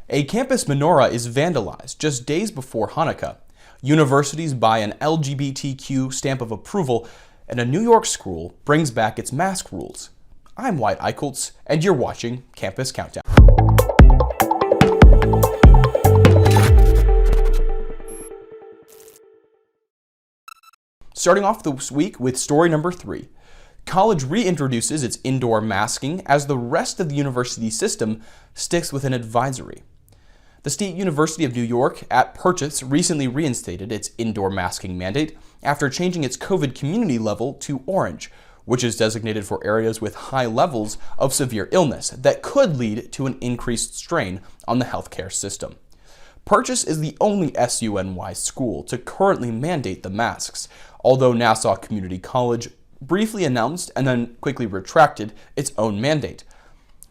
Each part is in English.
A campus menorah is vandalized just days before Hanukkah. Universities buy an LGBTQ stamp of approval, and a New York school brings back its mask rules. I'm Wyatt Eichholz, and you're watching Campus Countdown. Starting off this week with story number 3. College reintroduces its indoor masking as the rest of the university system sticks with an advisory. The State University of New York at Purchase recently reinstated its indoor masking mandate after changing its COVID community level to orange, which is designated for areas with high levels of severe illness that could lead to an increased strain on the healthcare system. Purchase is the only SUNY school to currently mandate the masks, although Nassau Community College briefly announced and then quickly retracted its own mandate.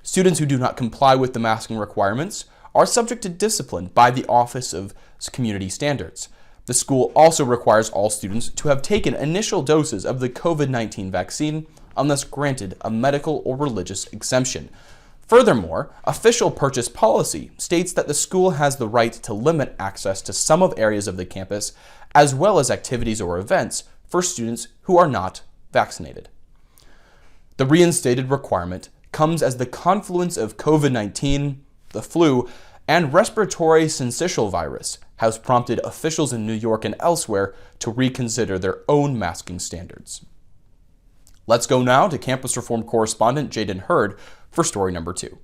Students who do not comply with the masking requirements are subject to discipline by the Office of Community Standards. The school also requires all students to have taken initial doses of the COVID-19 vaccine unless granted a medical or religious exemption. Furthermore, official Purchase policy states that the school has the right to limit access to some of areas of the campus, as well as activities or events for students who are not vaccinated. The reinstated requirement comes as the confluence of COVID-19, the flu, and respiratory syncytial virus has prompted officials in New York and elsewhere to reconsider their own masking standards. Let's go now to Campus Reform correspondent Jaden Hurd for story number 2.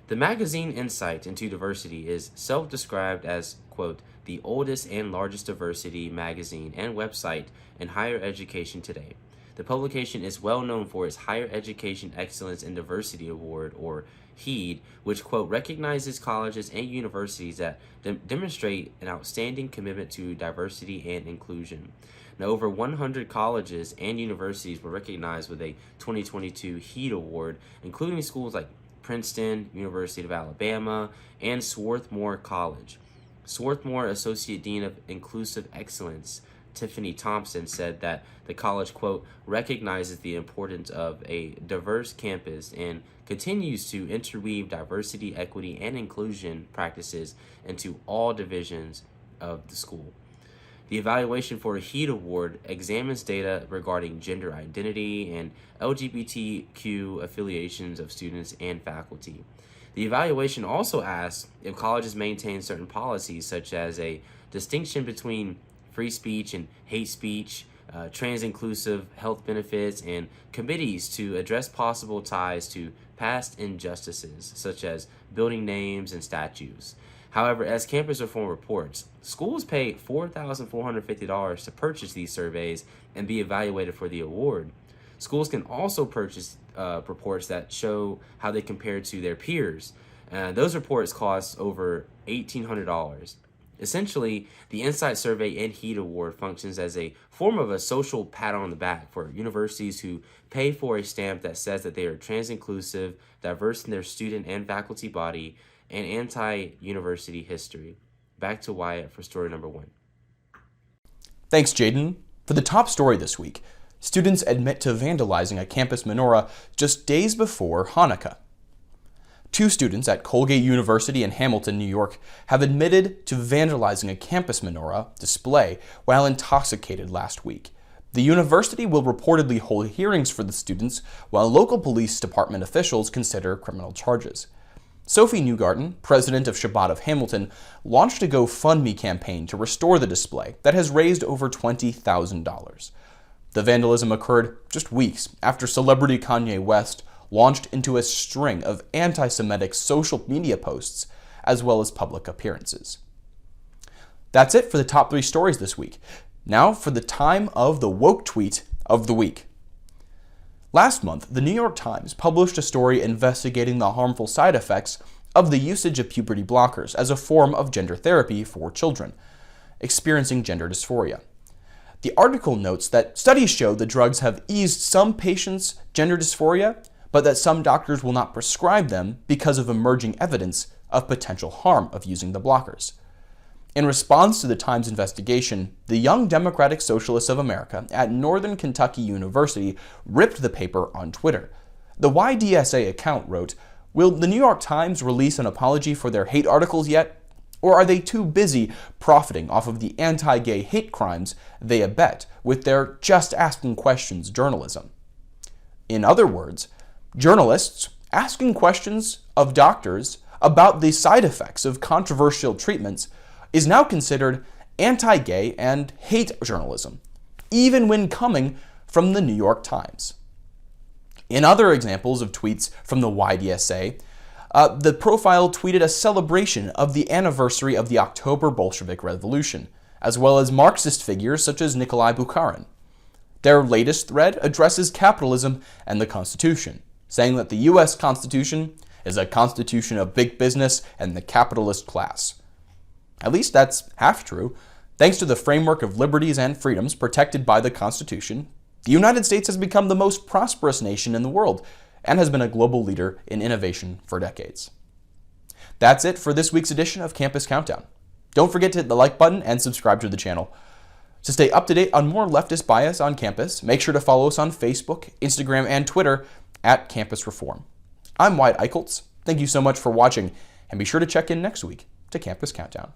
The magazine Insight into Diversity is self-described as, quote, the oldest and largest diversity magazine and website in higher education today. The publication is well known for its Higher Education Excellence in Diversity Award, or HEED, which, quote, recognizes colleges and universities that demonstrate an outstanding commitment to diversity and inclusion. Now, over 100 colleges and universities were recognized with a 2022 HEED award, including schools like Princeton, University of Alabama, and Swarthmore College. Swarthmore Associate Dean of Inclusive Excellence, Tiffany Thompson, said that the college, quote, recognizes the importance of a diverse campus and continues to interweave diversity, equity, and inclusion practices into all divisions of the school. The evaluation for a HEED award examines data regarding gender identity and LGBTQ affiliations of students and faculty. The evaluation also asks if colleges maintain certain policies, such as a distinction between free speech and hate speech, trans-inclusive health benefits, and committees to address possible ties to past injustices, such as building names and statues. However, as Campus Reform reports, schools pay $4,450 to purchase these surveys and be evaluated for the award. Schools can also purchase reports that show how they compare to their peers. Those reports cost over $1,800. Essentially, the Insight Survey and HEED Award functions as a form of a social pat on the back for universities who pay for a stamp that says that they are trans-inclusive, diverse in their student and faculty body, and anti-university history. Back to Wyatt for story number 1. Thanks, Jaden. For the top story this week, students admit to vandalizing a campus menorah just days before Hanukkah. 2 students at Colgate University in Hamilton, New York, have admitted to vandalizing a campus menorah display while intoxicated last week. The university will reportedly hold hearings for the students while local police department officials consider criminal charges. Sophie Newgarden, president of Shabbat of Hamilton, launched a GoFundMe campaign to restore the display that has raised over $20,000. The vandalism occurred just weeks after celebrity Kanye West launched into a string of anti-Semitic social media posts, as well as public appearances. That's it for the top 3 stories this week. Now for the time of the woke tweet of the week. Last month, the New York Times published a story investigating the harmful side effects of the usage of puberty blockers as a form of gender therapy for children experiencing gender dysphoria. The article notes that studies show the drugs have eased some patients' gender dysphoria, but that some doctors will not prescribe them because of emerging evidence of potential harm of using the blockers. In response to the Times investigation, the Young Democratic Socialists of America at Northern Kentucky University ripped the paper on Twitter. The YDSA account wrote, Will the New York Times release an apology for their hate articles yet? Or are they too busy profiting off of the anti-gay hate crimes they abet with their just asking questions journalism? In other words, journalists asking questions of doctors about the side effects of controversial treatments is now considered anti-gay and hate journalism, even when coming from the New York Times. In other examples of tweets from the YDSA, the profile tweeted a celebration of the anniversary of the October Bolshevik Revolution, as well as Marxist figures such as Nikolai Bukharin. Their latest thread addresses capitalism and the Constitution, saying that the U.S. Constitution is a constitution of big business and the capitalist class. At least that's half true. Thanks to the framework of liberties and freedoms protected by the Constitution, the United States has become the most prosperous nation in the world and has been a global leader in innovation for decades. That's it for this week's edition of Campus Countdown. Don't forget to hit the like button and subscribe to the channel. To stay up to date on more leftist bias on campus, make sure to follow us on Facebook, Instagram, and Twitter at Campus Reform. I'm Wyatt Eichholz. Thank you so much for watching, and be sure to check in next week to Campus Countdown.